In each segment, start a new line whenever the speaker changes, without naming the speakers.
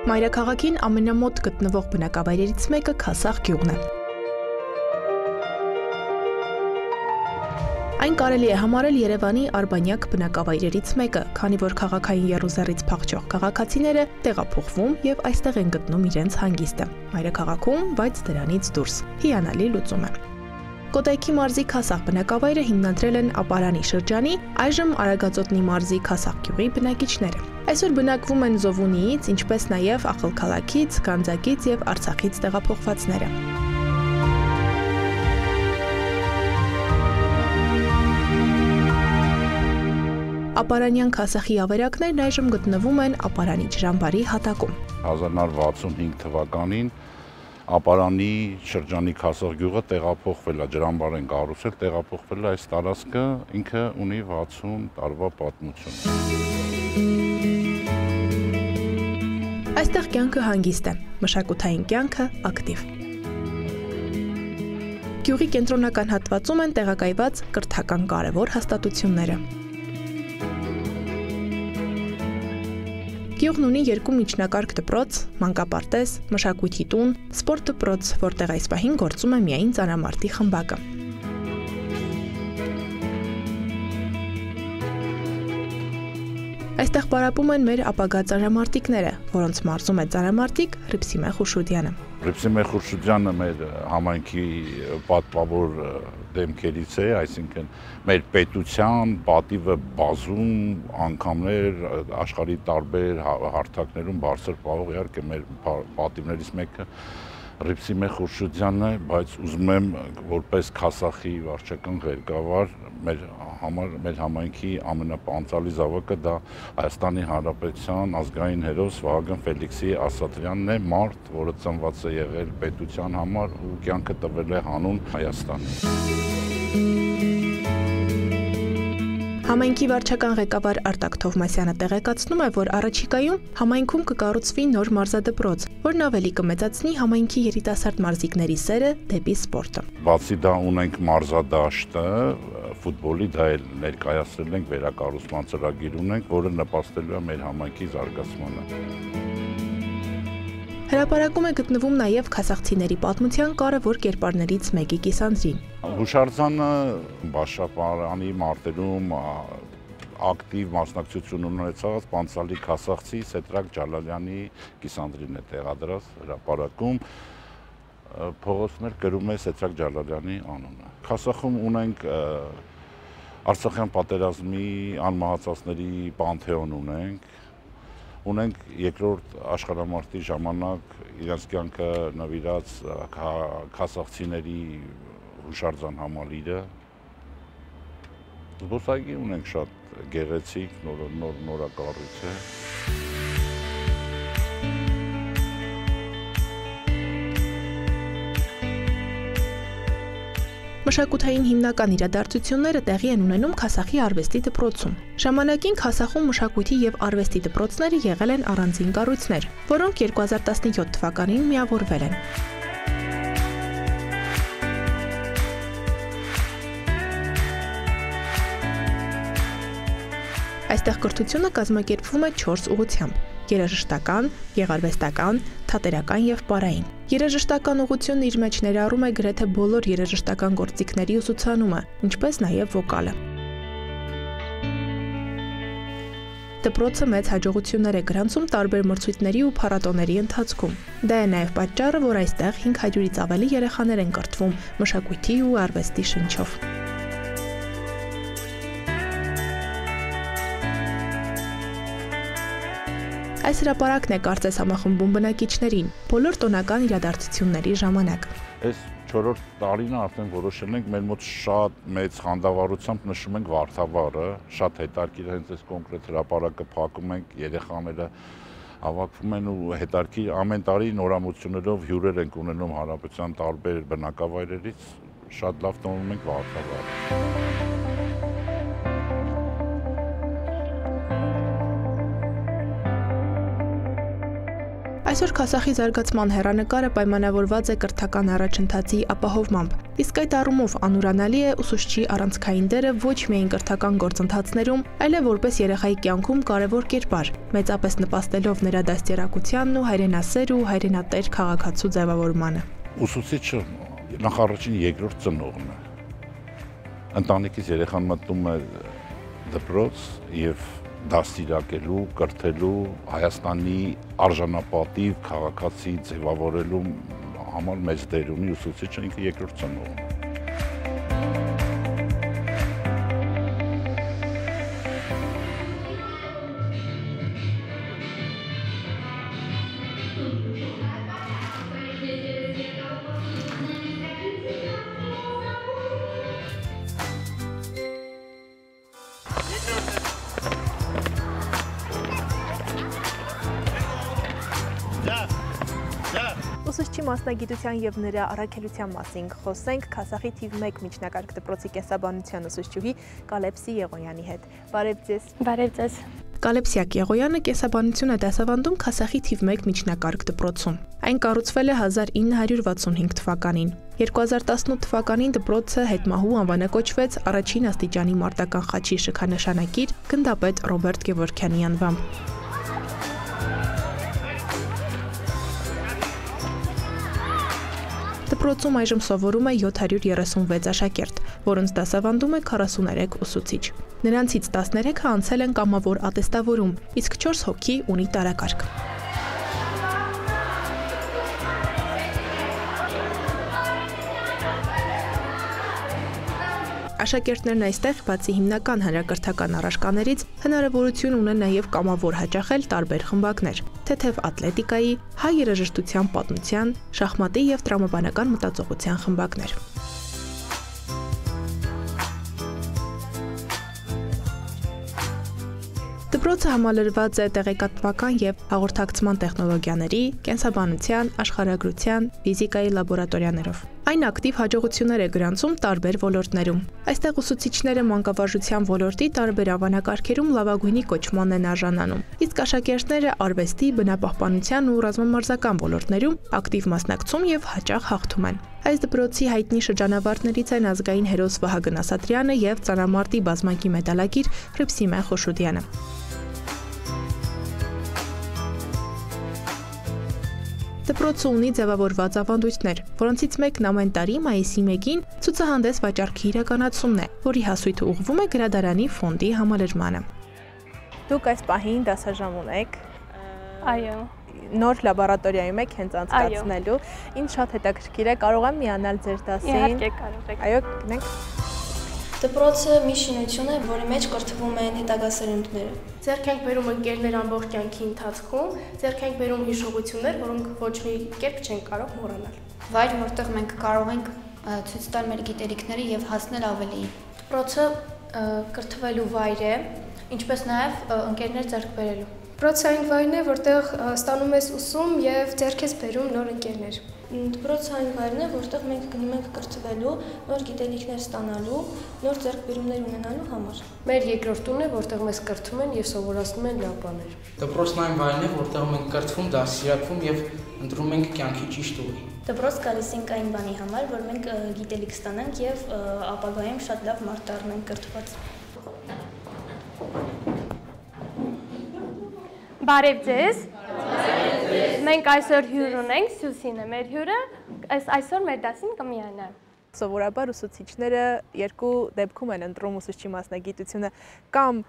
Մայրաքաղաքին ամենամոտ գտնվող բնակավայրերից մեկը Քասախ գյուղն է։ Այն կարելի է համարել Երևանի արբանյակ բնակավայրերից մեկը, քանի որ քաղաքային եռուզեռից փախչող քաղաքացիները տեղափոխվում եւ այստեղ են գտնում իրենց հանգիստը։ Մայրաքաղաքում, բայց դրանից դուրս։ Հիանալի լուծում է։ Կոտայքի մարզի Քասախ բնակավայրը հիմնադրել են Ապարանի շրջանի, այժմ Արագածոտնի մարզի Քասախ գյուղի բնակիչները։ Այսօր բնակվում են Զովունիից, ինչպես նաև Ախալքալաքից, Գանձակից եւ Արցախից տեղափոխվածները։ Ապարանյան Քասախի ավերակներն այժմ գտնվում են Ապարանի ջրամբարի հատակում։
1965 թվականին Ապարանի շրջանի Քասախ գյուղը տեղափոխվել է, ջրամբար են կառուցել, տեղափոխվել է այս տարածքը, ինքը ունի 60 տարվա պատմություն։
Այստեղ կյանքը հանգիստ է, մշակութային կյանքը ակտիվ։ Գյուղի կենտրոնական հատվածում են տեղակայված կրթական կարևոր հաստատությունները։ Գյուղն ունի 2 միջնակարգ դպրոց, մանկապարտեզ, մշակույթի տուն, սպորտ դպրոց, որտեղ այս պահին գործում է միայն ծանրամարտի խմբակը։ Այստեղ պարապում են մեր ապագա ծանրամարտիկները, որոնց մարզում է ծանրամարտիկ Հռիփսիմե Խուրշուդյանը։
Հռիփսիմե Խուրշուդյանը մեր համայնքի պատվավոր դեմքերից է, այսինքն մեր պետության պատիվը բազում անգամներ աշխարհի տարբեր հարթակներում բարձր պահող, իհարկե մեր պատիվներից մեկը Հռիփսիմե Խուրշուդյանն է, բայց ուզում եմ որպես Քասախի վարչական ղեկավար մեր համայնքի ամենապանծալի զավակը դա Հայաստանի Հանրապետության ազգային հերոս Վահագն Ֆելիքսի Ասատրյանն է, մարդ, որը ծնված է եղել պետության համար ու կյանքը տվել է հանուն Հայաստանի։
Համայնքի վարչական ղեկավար Արտակ Թովմասյանը տեղեկացնում է, որ առաջիկայում համայնքում կկառուցվի նոր մարզադպրոց, որն ավելի կմեծացնի համայնքի երիտասարդ մարզիկների սերը դեպի սպորտը։
Բացի դա ունենք մարզադաշտը, ֆուտբոլի դա էլ ներկայացրել ենք, վերակառուցման ծրագիր ունենք, որը նպաստելու է մեր համայնքի զարգացմանը։
Հրապարակում է գտնվում նաև քասախցիների պատմության կարևոր կերպարներից մեկի կիսանդրին։
Հուշարձանը Բաշապարանի մարտերում ակտիվ մասնակցություն ունեցած պանցալի քասախցի Սետրակ Ջալալյանի կիսանդրին է տեղադրած հրապարակում, փողոցներ գրում է Սետրակ Ջալալյանի անունը։ Քասախում ունենք Արցախյան պատերազմի անմահացածների պանթեոն ունենք երկրորդ աշխարհամարտի ժամանակ իրենց կյանքը նվիրած քասախցիների հուշարձան համալիրը։ Զբոսայգի ունենք շատ գեղեցիկ, նորակառույց է։
Մշակութային հիմնական իրադարձությունները տեղի են ունենում Քասախի արվեստի դպրոցում։ Ժամանակին Քասախում մշակույթի եւ արվեստի դպրոցները եղել են առանձին կառույցներ, որոնք 2017 թվականին միավորվել են։ Այստեղ կրթությունը կազմակերպվում է 4 ուղղությամբ՝ երաժշտական, գեղարվեստական, թատերական եւ պարային։ Երաժշտական ուղղությունն իր մեջ ներառում է գրեթե բոլոր երաժշտական գործիքների ուսուցանումը, ինչպես նաեւ վոկալը։ Դպրոցը մեծ հաջողություններ է գրանցում տարբեր մրցույթների ու փառատոների ընթացքում։ Դա է նաեւ պատճառը, որ այստեղ 500-ից ավելի երեխաներ են կրթվում մշակույթի ու արվեստի շնչով։ Այս հրապարակն է կարծես համախմբում բնակիչներին բոլոր տոնական իրադարձությունների ժամանակ։
Այս 4-րդ տարին արդեն որոշել ենք մեր մոտ շատ մեծ խանդավառությամբ նշում ենք Վարդավառը, շատ հետաքրքիր հենց այս կոնկրետ հրապարակը փակում ենք, երեխաները հավաքվում են ու հետաքրքիր ամեն տարի նորամուծություններով հյուրեր ենք ունենում հանրապետության տարբեր բնակավայրերից, շատ լավ տոնում ենք Վարդավառը։
Այսօր Քասախի զարգացման հեռանկարը պայմանավորված է կրթական առաջընթացի ապահովմամբ։ Իսկ այդ առումով անուրանալի է ուսուցչի առանցքային դերը ոչ միայն կրթական գործընթացներում, այլև որպես երեխայի կյանքում կարևոր կերպար, մեծապես նպաստելով նրա դաստիարակությանն ու հայրենասեր ու հայրենատեր քաղաքացու ձևավորմանը։
Ուսուցիչը նախարարին երկրորդ ծնողն է։ Ընտանիքից երեխան մտնում է դպրոց եւ դաստիարակելու, կրթելու, Հայաստանի արժանապատիվ քաղաքացի ձևավորելու համար մեծ դեր ունի ուսուցիչը, ինքը երկրորդ ծնողն է։
Ուսուցչի մասնագիտության եւ նրա առաքելության մասին խոսենք Քասախի թիվ 1 միջնակարգ դպրոցի կենսաբանության ուսուցչուհի Կալեպսի Եղոյանի հետ։ Բարև ձեզ։
Բարև ձեզ։
Կալեպսիակ Եղոյանը կենսաբանություն է դասավանդում Քասախի թիվ 1 միջնակարգ դպրոցում։ Այն կառուցվել է 1965 թվականին։ 2018 թվականին դպրոցը հետմահու անվանակոչվեց առաջին աստիճանի մարտական խաչի շքանշանակիր գնդապետ Ռոբերտ Գևորգյանի անվամբ։ Դպրոցում այժմ սովորում է 736 աշակերտ, որոնց դասավանդում է 43 ուսուցիչ։ Նրանցից 13-ը անցել են կամավոր ատեստավորում, իսկ 4 հոգի ունի տարակարգ։ Աշակերտներն այստեղ, բացի հիմնական հանրակրթական առարկաներից, հնարավորություն ունեն նաև կամավոր հաճախել տարբեր խմբակներ՝ թեթև ատլետիկայի, հայ երաժշտության պատմության, շախմատի և տրամաբանական մտածողության խմբակներ։ Դպրոցը համալրված է տեղեկատվական և հաղորդակցման տեխնոլոգիաների, կենսաբանության, աշխարհագրության, ֆիզիկայի լաբորատորիաներով։ Այն ակտիվ հաջողություններ է գրանցում տարբեր ոլորտներում։ Այստեղ ուսուցիչները մանկավարժության ոլորտի տարբեր անվանակարգերում լավագույնի կոչմանն են արժանանում, իսկ աշակերտները արվեստի, բնապահպանության ու ռազմամարզական ոլորտներում ակտիվ մասնակցում և հաճախ հաղթում են։ Այս դպրոցի հայտնի շրջանավարտներից են ազգային հերոս Վահագն Ասատրյանը և ծանրամարտի բազմանկի մեդալակիր Հռիփսիմե Խոշոդյանը։ Դպրոցը ունի ձևավորված ավանդույթներ, որոնցից մեկն ամեն տարի մայիսի 1-ին ցուցահանդես վաճառքի իրականացումն է, որի հասույթը ուղղվում է գրադարանի ֆոնդի համալրմանը։ Դուք այս պահին դասաժամ ունեք։
Այո։
Նոր լաբորատորիայում եք հենց անցկացնելու։ Ինձ շատ հետաքրքիր է, կարող եմ միանալ ձեր դասին։
Իհարկե կարող եք։
Այո, գնանք։
Դպրոցը մի շինություն է, որի մեջ կրթվում են հետագա սերունդները։ Ձեռք ենք բերում ընկերներ ամբողջ կյանքի ընթացքում, ձեռք ենք բերում հիշողություններ, որոնք ոչ մի կերպ չենք կարող մոռանալ։
Վայր, որտեղ մենք կարող ենք ցույց տալ մեր գիտելիքները եւ հասնել ավելիին։
Դպրոցը կրթվելու վայր է, ինչպես նաև ընկերներ ձեռք բերելու։ Դպրոցը այն վայրն է, որտեղ ստանում ես ուսում եւ ձեռք ես բերում նոր ընկերներ։ Դպրոցը այն վայրն է, որտեղ մենք գնում ենք կրթվելու, նոր գիտելիքներ ստանալու, նոր ձեռքբերումներ ունենալու համար։
Մեր երկրորդ տունն է, որտեղ մեզ կրթում են եւ սովորացնում են լավ բաներ։
Դպրոցն այն վայրն է, որտեղ մենք կրթվում, դասիրակվում եւ ընտրում ենք կյանքի ճիշտ ուղի։
Դպրոց գալիս ենք այն բանի համար, որ մենք գիտելիք ստանանք եւ ապագայում շատ լավ մարդ դառնանք կրթված։
Բարև ձեզ։ Մենք այսօր հյուր ունենք, Սյուսին է մեր հյուրը, այսօր մեր դասին կմիանա։
Սովորաբար ուսուցիչները երկու դեպքում են ընտրում ուսուցչի մասնագիտությունը, կամ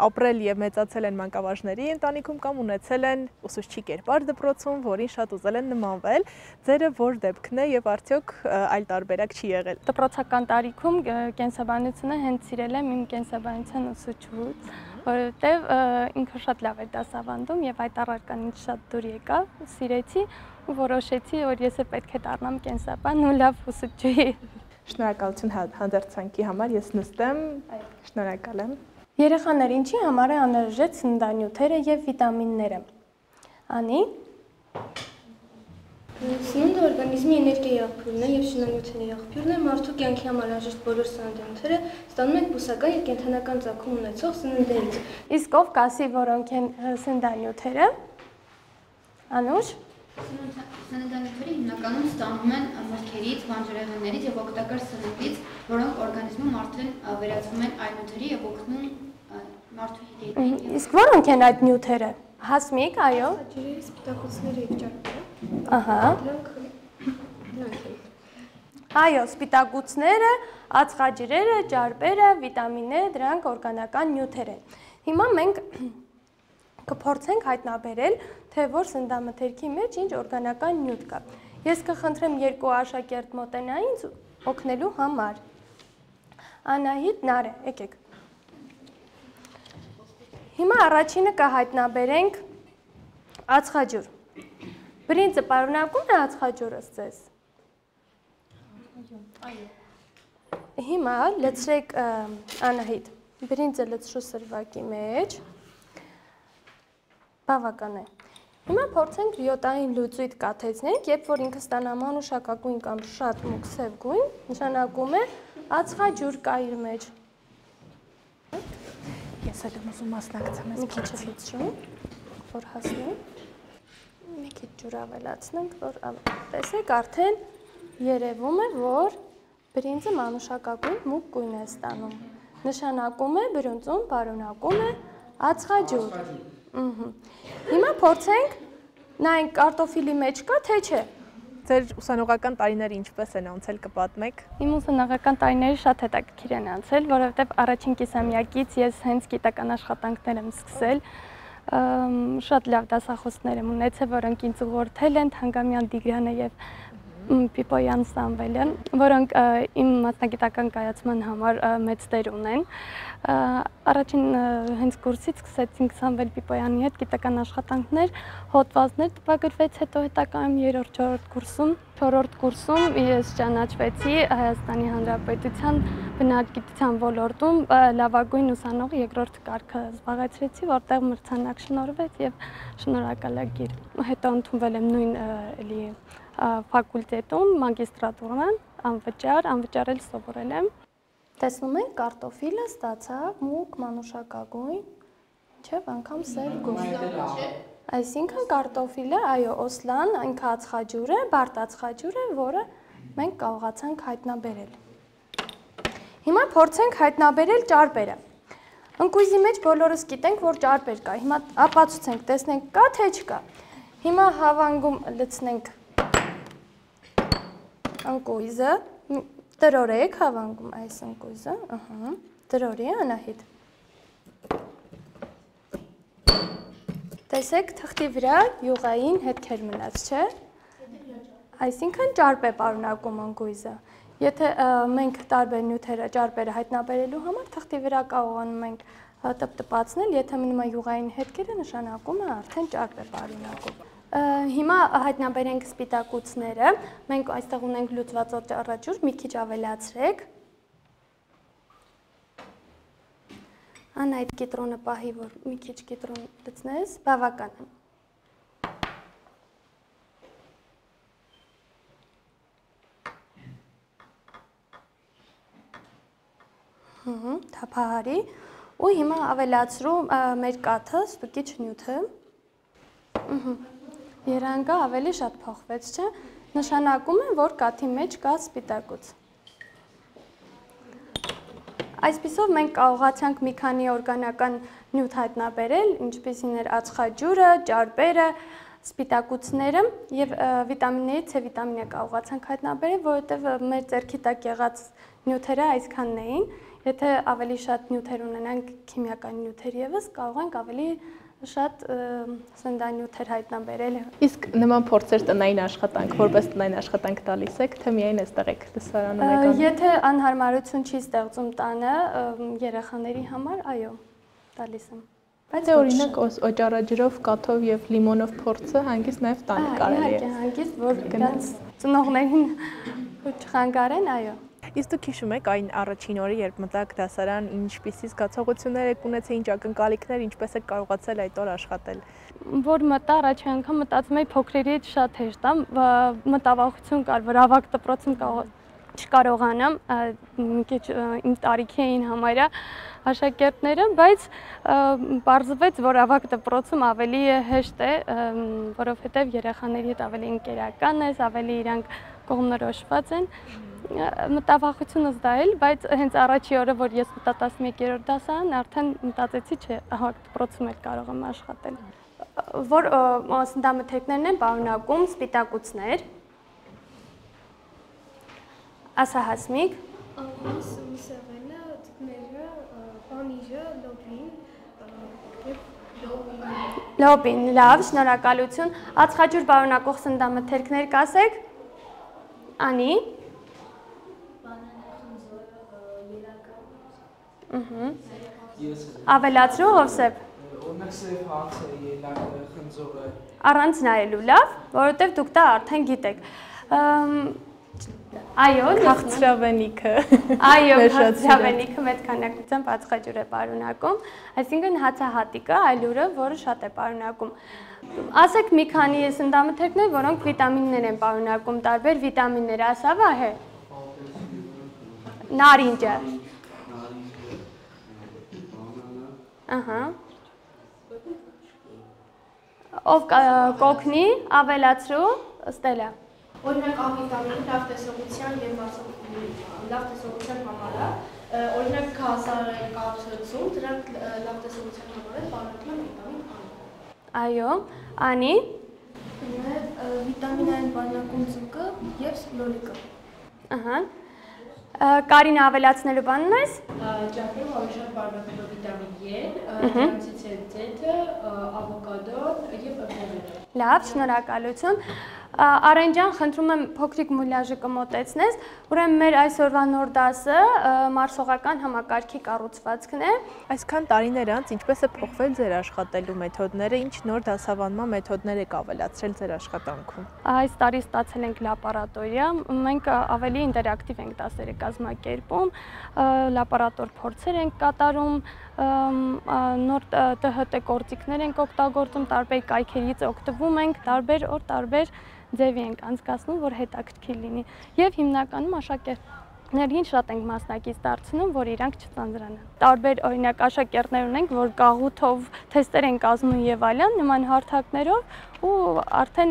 ապրել եւ մեծացել են մանկավարժների ընտանիքում, կամ ունեցել են ուսուցչի կերպար դպրոցում, որին շատ ուզել են նմանվել։ Ձերը որ դեպքն է եւ արդյոք այլ տարբերակ չի եղել։
Դպրոցական տարիքում կենսաբանությունը հենց սիրել եմ իմ կենսաբանության ուսուցչուց, որովհետեւ ինքը շատ լավ էր դասավանդում եւ այդ առարկան ինձ շատ դուր եկավ, սիրեցի ու որոշեցի, որ ես պետք է դառնամ կենսաբան ու լավ ուսուցչուհի։
Շնորհակալություն հանդերձանքի համար, ես նստեմ, շնորհակալ եմ։
Երեխաներ, ինչի համար է անհրաժեշտ սննդանյութերը եւ վիտամինները։ Անի։
Սնունդը օրգանիզմի էներգիայի աղբյուրն է եւ շինանյութերի աղբյուրն է, մարդու կյանքի համար անհրաժեշտ բոլոր սննդանյութերը ստանում ենք բուսական եւ կենդանական ծագում ունեցող սննդերից։
Իսկ ով կասի, որոնք են սննդանյութերը։ Անուշ։
Սննդանյութերը հիմնականում ստանում են մրգերից, բանջարեղեններից եւ օգտակար սննդից, որոնք օրգանիզմում արդեն վերածվում են այլ նյութերի եւ օգնում մարդու հիգիենային։
Իսկ ո՞րոնք են այդ նյութերը։ Հասմիկ, այո։
Ջրի, սպիտակուցները եւ ճարպերը։
Ահա։
Դրանք
Այո, սպիտակուցները, ածխաջրերը, ճարպերը, վիտամինները, դրանք օրգանական նյութեր են։ Հիմա մենք կփորձենք հայտնաբերել, թե որ սննդամթերքի մեջ ինչ օրգանական նյութ կա։ Ես կխնդրեմ երկու աշակերտ մոտենա ինձ օգնելու համար։ Անահիտ, Նարե, եկեք։ Հիմա առաջինը կհայտնաբերենք ածխաջուր։ Բրինձը պարունակում է ածխաջուրս ձեզ։ Հիմա լցրեք Անահիտ, բրինձը լցրու սրվակի մեջ, բավական է։ Հիմա փորձենք յոդային լուծույթ կաթեցնենք, երբ որ ինքը ստանա մանուշակագույն կամ շատ մուգ սև գույն, նշանակում է ածխաջուր կա իր մեջ։
Ես էլ եմ ուզում մասնակցեմ այս
Մի քիչ լցրու, որ հասնի։ Մի քիչ ջուր ավելացնենք, որ տեսեք արդեն երևում է, որ բրինձը մանուշակագույն մուգ գույն է ստանում։ Նշանակում է բրունձում պարունակում է ածխաջուր։ Հիմա փորձենք նայենք կարտոֆիլի մեջ կա, թե չէ։
Ձեր ուսանողական տարիները ինչպես են անցել, կպատմեք։
Իմ ուսանողական տարիները շատ հետաքրքիր են անցել, որովհետև առաջին կիսամյակից ես հենց գիտական աշխատանքներ եմ սկսել, շատ լավ դասախոսներ եմ ունեցել, որոնք ինձ ուղղորդել են Թանգամյան Տիգրանը եւ Պիպոյան Սամվելյան, որոնք իմ մասնագիտական կայացման համար մեծ դեր ունեն։ Առաջին հենց կուրսից սկսեցինք Սամվել Պիպոյանի հետ գիտական աշխատանքներ, հոդվածներ տպագրվեց, հետո հետագայում 3-4 կուրսում, 4-րդ կուրսում ես ճանաչվեցի Հայաստանի Հանրապետության բնագիտության ոլորտում լավագույն ուսանող երկրորդ կարգը զբաղեցրեցի, որտեղ մրցանակ շնորհվեց եւ շնորհակալագիր։ Հետո ընդունվել եմ նույն էլի ֆակուլտետում մագիստրատուրան անվճար էլ սովորել եմ։ Տեսնում եք, կարտոֆիլը ստացավ մուգ մանուշակագույն, չէ՞, անգամ սև գույն։ Այսինքն կարտոֆիլը, այո, օսլան, ինքը ածխաջուր է, բարդ ածխաջուր է, որը մենք կարողացանք հայտնաբերել։ Հիմա փորձենք հայտնաբերել ճարպերը։ Ընկույզի մեջ բոլորս գիտենք, որ ճարպեր կա։ Հիմա ապացուցենք, տեսնենք կա թե չկա։ Հիմա հավանգում լցնենք ընկույզը, տրորեք հավանգում այս ընկույզը, տրորի Անահիտ։ Տեսեք թղթի վրա յուղային հետքեր մնաց, չէ։ Այսինքն ճարպ է պարունակում ընկույզը։ Եթե մենք տարբեր նյութերը ճարպերը հայտնաբերելու համար թղթի վրա կարողանում ենք տպտպացնել, եթե մնում է յուղային հետքերը, նշանակում է արդեն ճարպ է պարունակում։ Հիմա հայտնաբերենք սպիտակուցները, մենք այստեղ ունենք լուծված օճառաջուր, մի քիչ ավելացրեք։ Անա այդ կիտրոնը պահի, որ մի քիչ կիտրոն լցնես, բավական է։ Թափահարի ու հիմա ավելացրու մեր կաթը, ստուկիչ նյութը։ Երանգը ավելի շատ փոխվեց, չէ, նշանակում է, որ կաթի մեջ կա սպիտակուց։ Այսպիսով մենք կարողացանք մի քանի օրգանական նյութ հայտնաբերել, ինչպիսին էր ածխաջուրը, ճարպերը, սպիտակուցները եւ վիտամինների C վիտամինը կարողացանք հայտնաբերել, որովհետեւ մեր ձեռքի տակ եղած նյութերը այսքանն էին, եթե ավելի շատ նյութեր ունենանք քիմիական նյութեր եւս, կարող ենք ավելի շատ սննդանյութեր հայտնաբերել։
Իսկ նման փորձեր տնային աշխատանք, որպես տնային աշխատանք տալիս եք, թե միայն այստեղ եք լսարանում եք անում։
Եթե անհարմարություն չի ստեղծում տանը երեխաների համար, այո, տալիս եմ։
Բայց օրինակ օճառաջրով, կաթով եւ լիմոնով փորձը հանգիստ նաեւ տանը կարելի է։
Իհարկե, հանգիստ, որ գնաց ծնողներին չխանգարեն, այո։
Իսկ դուք հիշում եք այն առաջին օրը, երբ մտաք դասարան, ինչպիսի զգացողություններ եք ունեցել, ինչ ակնկալիքներ, ինչպես եք կարողացել այդ օր աշխատել։
Որ մտա առաջին անգամ մտածում էի փոքրերից շատ հեշտ է, մտավախություն կար, որ ավագ դպրոցում չկարողանամ մի քիչ իմ տարիքի էին համարյա աշակերտները, բայց պարզվեց, որ ավագ դպրոցում ավելի հեշտ է, որովհետև երեխաների հետ ավելի ընկերական ես, ավելի իրանք կողմնորոշված են։ Մտավախությունս դա էլ, բայց հենց առաջի օրը, որ ես մտա 11-րդ դասարան, արդեն մտածեցի, չէ, ավագ դպրոցում էլ կարող եմ աշխատել։ Որ սննդամթերքներն են պարունակում սպիտակուցներ, ասա Հասմիկ,
անգլիս, միսեղենը, ձկները, պանիրը,
լոբին, լավ, շնորհակալություն։ Ածխաջուր պարունակող սննդամթերքներ կասեք։ Անի։ Ավելացրու Հովսեփ։
Օրինակ սև հացը, ելակը, խնձորը։
Առանց նայելու, լավ, որովհետև դուք դա արդեն գիտեք։ Այո,
Քաղցրավենիքը։
Այո, քաղցրավենիքը մեծ քանակությամբ ածխաջուր է պարունակում, այսինքն հացահատիկը, այլուրը, որը շատ է պարունակում։ Ասեք մի քանի սննդամթերքներ, որոնք վիտամիններ են պարունակում, տարբեր վիտամիններ, ասա Վահե։ Նարինջը։ Ահա։ Ով կօգնի, ավելացրու, Ստելա։
Օրինակ A-վիտամինը լավ տեսողության եւ լավ տեսողության համար է, օրինակ քասարը կապսուլում, դրանք լավ տեսողության համար են պարունակում են վիտամին A։
Այո, Անի։
վիտամինային պարունակում ծուկը եւ սլորիկը։
Ահա։ Կարինը ավելացնելու բան ունես։
Ճապրում ավելի պարունակում է վիտամին E, դրանցից է ձեթը, ավոկադոն եւ բերբերը։
Լավ, շնորհակալություն։ Արեն ջան, խնդրում եմ փոքրիկ մուլյաժը կմոտեցնես, ուրեմն մեր այսօրվա նոր դասը մարսողական համակարգի կառուցվածքն է։
Այսքան տարիներ անց ինչպես է փոխվել ձեր աշխատելու մեթոդները, ինչ նոր դասավանդման մեթոդներ եք ավելացրել ձեր աշխատանքում։
Այս տարի ստացել ենք լաբորատորիա, մենք ավելի ինտերակտիվ ենք դասերը կազմակերպում, լաբորատոր փորձեր ենք կատարում, նոր ՏՀՏ գործիքներ ենք օգտագործում, տարբեր կայքերից օգտվում ենք, տարբեր ձևի ենք անցկացնում, որ հետաքրքիր լինի եւ հիմնականում աշակերտներին շատ ենք մասնակից դարձնում, որ իրանք չծանձրանան։ Տարբեր օրինակ աշակերտներ ունենք, որ գաղութով թեստեր են կազմում եւ այլն, նման հարթակներով ու արդեն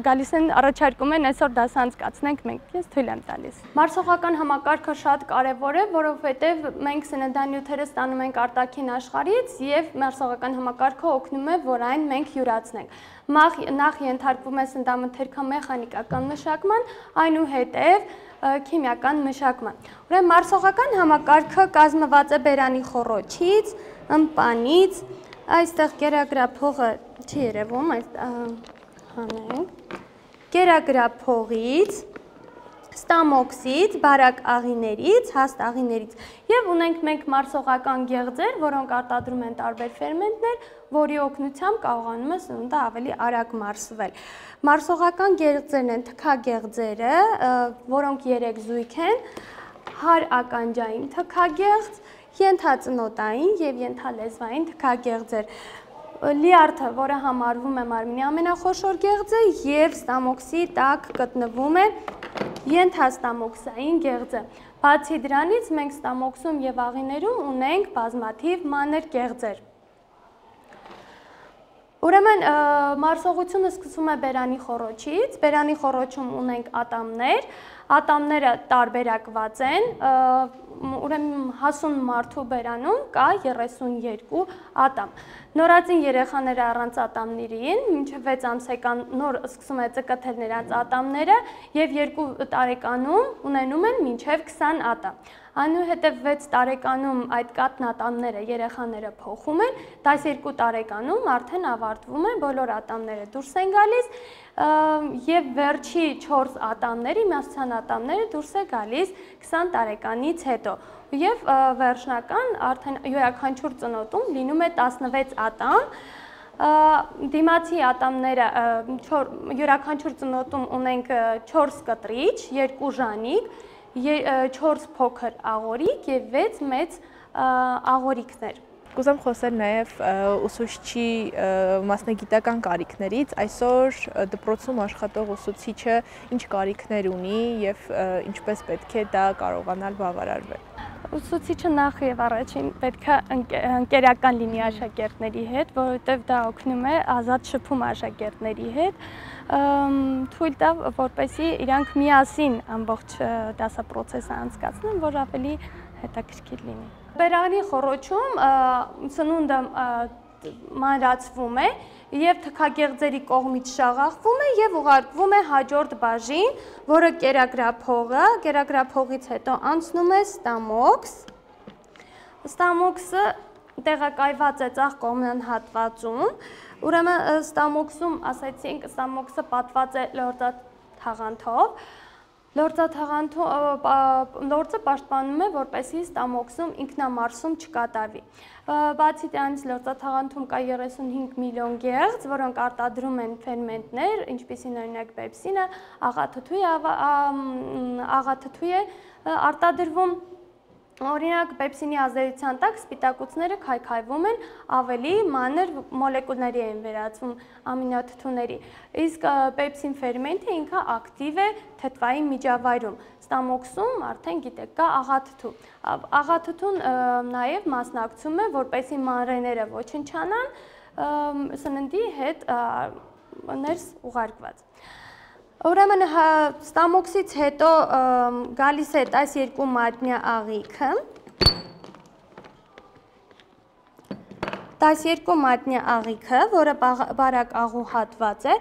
գալիս են առաջարկում են այսօր դաս անցկացնենք մենք, ես թույլ եմ տալիս։ Մարսողական համակարգը շատ կարևոր է, որովհետեւ մենք սննդանյութերը ստանում ենք արտաքին աշխարհից եւ մարսողական համակարգը օգնում է, որ այն մենք յուրացնենք։ Նախ ենթարկվում է սննդամթերքամեխանիկական մշակման, այնուհետև քիմիական մշակման։ Ուրեմն մարսողական համակարգը կազմված է բերանի խոռոչից, ըմպանից, այստեղ կերակրափողը չի երևում, հանենք, կերակրափողից, ստամոքսից, բարակ աղիներից, հաստ աղիներից եւ ունենք մենք մարսողական գեղձեր, որոնք արտադրում են տարբեր ֆերմենտներ, որի օգնությամբ կարողանում է սնունդը ավելի արագ մարսվել։ Մարսողական գեղձերն են թքագեղձերը, որոնք 3 զույգ են, հարականջային թքագեղձ, ենթածնոտային եւ ենթալեզվային թքագեղձեր։ Լիարդը, որը համարվում է մարմնի ամենախոշոր գեղձը եւ ստամոքսի տակ գտնվում է ենթաստամոքսային գեղձը։ Բացի դրանից մենք ստամոքսում եւ աղիներում ունենք բազմաթիվ մանր գեղձեր։ Ուրեմն մարսողությունը սկսվում է բերանի խոռոչից, բերանի խոռոչում ունենք ատամներ, ատամները տարբերակված են, ուրեմն հասուն մարդու բերանում կա 32 ատամ։ Նորածին երեխաները առանց ատամների, մինչև 6 ամսեկան նոր սկսում է ծկթել նրանց ատամները եւ 2 տարեկանում ունենում են մինչև 20 ատամ։ Այնուհետև 6 տարեկանում այդ կաթնատամները երեխաները փոխում են, 12 տարեկանում արդեն ավարտվում է, բոլոր ատամները դուրս են գալիս եւ վերջի 4 ատամները, իմաստության ատամները դուրս է գալիս 20 տարեկանից հետո։ Եվ վերջնական արդեն յուրաքանչյուր ծնոտում լինում է 16 ատամ, դիմացի ատամները յուրաքանչյուր ծնոտում ունենք 4 կտրիչ, 2 ժանիկ, 4 փոքր աղորիկ եւ 6 մեծ աղորիկներ։
Կուզեմ խոսել նաև ուսուցչի մասնագիտական կարիքներից, այսօր դպրոցում աշխատող ուսուցիչը ինչ կարիքներ ունի եւ ինչպես պետք է դա կարողանալ բավարարվել։
Ուսուցիչը նախ եւ առաջին պետք է ընկերական լինի աշակերտների հետ, որովհետեւ դա օգնում է ազատ շփում աշակերտների հետ, թույլ տա, որպեսզի իրանք միասին ամբողջ դասապրոցեսը անցկացնեն, որ ավելի հետաքրքիր լինի։ Բերանի խոռոչում սնունդը մանրացվում է եւ թքագեղձերի կողմից շաղախվում է եւ ուղարկվում է հաջորդ բաժին, որը կերակրափող է, կերակրափողից հետո անցնում է ստամոքս։ Ստամոքսը տեղակայված է ցախ կողմնան հատվածում, ուրեմն ստամոքսում, ասացինք, ստամոքսը պատված է լորձաթաղանթով։ Լորձը պաշտպանում է, որպեսզի ստամոքսում ինքնամարսում չկատարվի։ Բացի դրանից լորձաթաղանթում կա 35 միլիոն գեղձ, որոնք արտադրում են ֆերմենտներ, ինչպիսին օրինակ պեպսինը, աղաթթու է արտադրվում։ Օրինակ պեպսինի ազդեցության տակ սպիտակուցները քայքայվում են, ավելի մանր մոլեկուլների են վերածվում ամինաթթուների։ Իսկ պեպսին ֆերմենտը ինքը ակտիվ է թթվային միջավայրում։ Ստամոքսում արդեն գիտեք կա աղաթթու։ Աղաթթուն նաև մասնակցում է, որպեսզի մանրեները ոչնչանան սննդի հետ ներս ուղարկված։ Ուրեմն ստամոքսից հետո գալիս է 12 մատնյա աղիքը, 12 մատնյա աղիքը, որը բարակ աղու հատված է,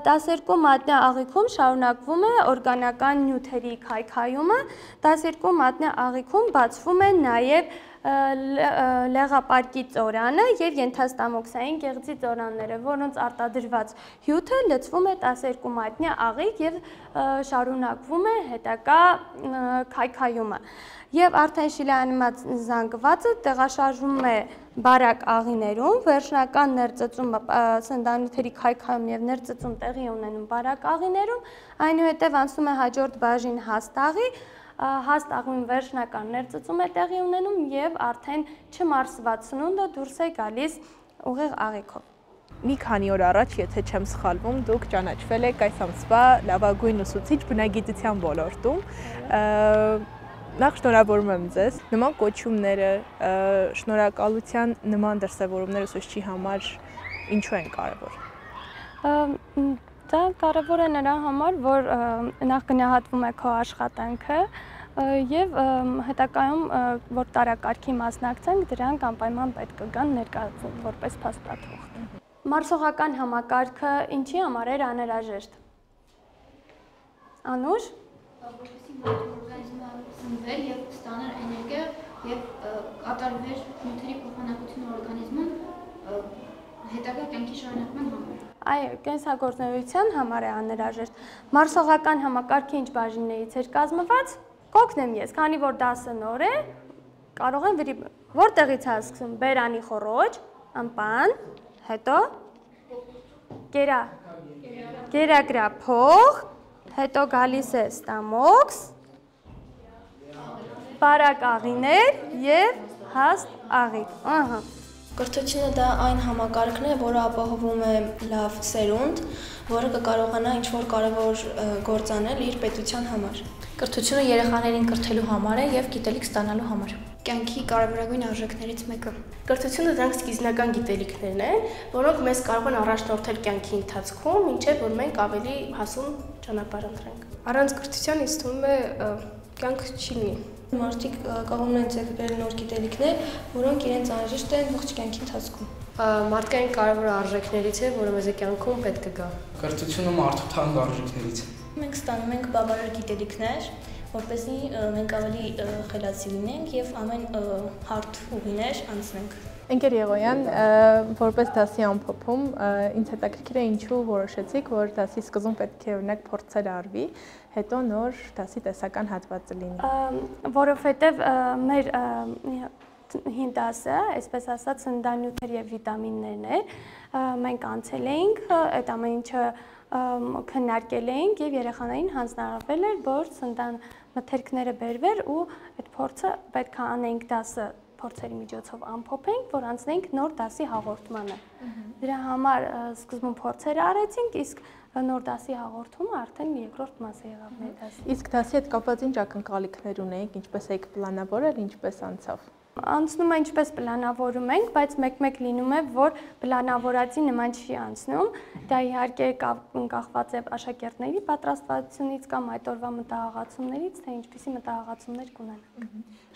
12 մատնյա աղիքում շարունակվում է օրգանական նյութերի քայքայումը, 12 մատնյա աղիքում բացվում է նաև լեղապարկի ծորանը եւ ենթաստամոքսային գեղձի ծորանները, որոնց արտադրված հյութը լցվում է 12 մատնյա աղիք եւ շարունակվում է հետագա քայքայումը։ Եվ արդեն շիլանիմաց զանգվածը տեղաշարժվում է բարակ աղիներում, վերջնական ներծծում սննդանյութերի քայքայում եւ ներծծում տեղի ունենում բարակ աղիներում, այնուհետեւ անցնում է հաջորդ բաժին հաստ աղի, հաստ աղում վերջնական ներծծում է տեղի ունենում եւ արդեն չմարսված սնունդը դուրս է գալիս ուղիղ աղիքով։
Մի քանի օր առաջ, եթե չեմ սխալվում, դուք ճանաչվել եք այս ամսվա լավագույն ուսուցիչ բնագիտության ոլորտում։ Նախ շնորհավորում եմ ձեզ։ Նման կոչումները, շնորհակալության նման դրսևորումները ուսուցչի համար ինչու են կարևոր։
Դա կարևոր է նրա համար, որ նախ գնահատվում է քո աշխատանքը եւ հետագայում որ տարակարգի մասնակցենք, դրանք անպայման պետք է գան ներկայացվում որպես փաստաթուղթ։ Մարսողական համակարգը ինչի համար էր անհրաժեշտ։ Անուշ
որպեսզի մարդու օրգանիզմը սնվեր եւ ստանար էներգիա եւ կատարվեր նյութերի փոխանակությունը օրգանիզմում հետագա կյանքի շարունակման համար։
Այո, կենսագործունեության համար է անհրաժեշտ։ Մարսողական համակարգը ինչ բաժիններից էր կազմված։ Կօգնեմ ես, քանի որ դասը նոր է, կարող եմ որտեղից է սկսում բերանի խոռոչ, ամպան, հետո կերակրափող, հետո գալիս է ստամոքս, բարակ աղիներ եւ հաստ աղիք։
Կրթությունը դա այն համակարգն է, որը ապահովում է լավ սերունդ, որը կկարողանա ինչ-որ կարևոր գործ անել իր պետության համար։ Կրթությունը երեխաներին կրթելու համար է եւ գիտելիք ստանալու համար։
Կյանքի կարևորագույն արժեքներից մեկը։ Կրթությունը դրանք սկիզբնական գիտելիքներն են, որոնք մեզ կարող են առաջնորդել կյանքի ընթացքում, ինչեւ որ մենք ավելի հասուն ճանապարհ ընտրենք։ Առանց կրթության ինձ թվում է կյանք չի լինի։
Մարդիկ կարող են ձեռքբերել նոր գիտելիքներ, որոնք իրենց անհրաժեշտ են ողջ կյանքի ընթացքում։
Մարդկային կարևոր արժեքներից է, որը մեզ կյանքում պետք է գա։
Կրթությունը մարդու թանկ արժեքներից է։
Մենք ստանում ենք բավարար գիտելիքներ, որպեսզի մենք ավելի խելացի լինենք եւ ամեն հարթ ուղիներ անցնենք։
Ընկեր Եղոյան, որպես դասի ամփոփում, ինձ հետաքրքիր է ինչու որոշեցիք, որ դասի սկզբում պետք է օրինակ փորձել արվի, հետո նոր դասի տեսական հատվածը լինի։
Որովհետև մեր հին դասը, այսպես ասած, սննդանյութեր եւ վիտամիններն էր, մենք անցել էինք, այդ ամեն ինչը քննարկել էինք եւ երեխաներին հանձնարարվել էր, որ սննդան մթերքները բերվեր ու այդ փորձը պետք է անեինք դասը փորձերի միջոցով ամփոփենք, որ անցնենք նոր դասի հաղորդմանը։ Դրա համար սկզբում փորձեր արեցինք, իսկ նոր դասի հաղորդումը արդեն երկրորդ մասը եղավ մեր դասի։
Իսկ դասի հետ կապված ինչ ակնկալիքներ ունեիք, ինչպես եք պլանավորել, ինչպես անցավ։
Անցնում է ինչպես պլանավորում ենք, բայց մեկ-մեկ լինում է, որ պլանավորածի նման չի անցնում։ Դա իհարկե կախված է աշակերտների պատրաստվածությունից կամ այդ օրվա մտահղացումներից, թե ինչպիսի մտահղացումներ կունենանք։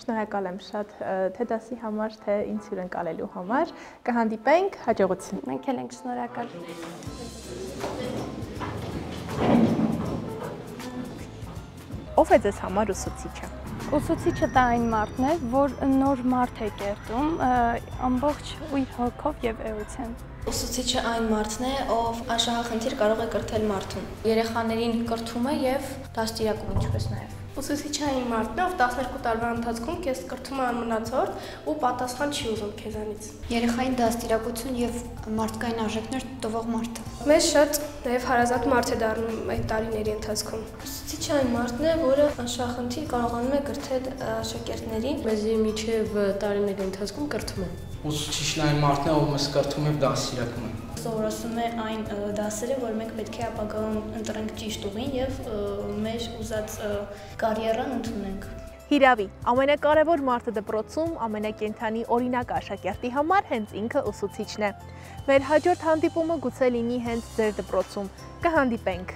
Շնորհակալ եմ շատ թե դասի համար, թե ինձ հյուրընկալելու համար։ Կհանդիպենք, հաջողություն։
Մենք էլ ենք շնորհակալ։
Ո՞վ է ձեզ համար ուսուցիչը։
Ուսուցիչը դա այն մարդն է, որ նոր մարդ է կերտում ամբողջ իր հոգով եւ էությամբ։
Ուսուցիչը այն մարդն է, ով անշահախնդիր կարող է կրթել մարդուն։ Երեխաներին կրթում է եւ դաստիարակում ինչպես նաեւ։
Ուսուցիչը այն մարդն է, ով 12 տարվա ընթացքում քեզ կրթում է անմնացորդ ու պատասխան չի ուզում քեզանից։
Երեխային դաստիարակություն եւ մարդկային արժեքներ տվող մարդը։
Մեզ շատ նաեւ հարազատ մարդ է դառնում այդ տարիների ընթացքում։ Ուսուցիչը այն մարդն է, որը անշահախնդիր կարողանում է կրթել աշակերտներին,
մեզի միջև տարիների ընթացքում կրթում են։
Ուսուցիչն այն մարդն է, ով մեզ կրթում է դաստիարակում է։
Սովորացնում է այն դասերը, որ մենք պետք է ապագայում ընտրենք ճիշտ ուղին եւ մեր ուզած կարիերան ընդունենք։
Հիրավի, ամենակարևոր մարդը դպրոցում ամենակենդանի օրինակ աշակերտի համար հենց ինքը ուսուցիչն է։ Մեր հաջորդ հանդիպումը գուցե լինի հենց ձեր դպրոցում։ Կհանդիպենք։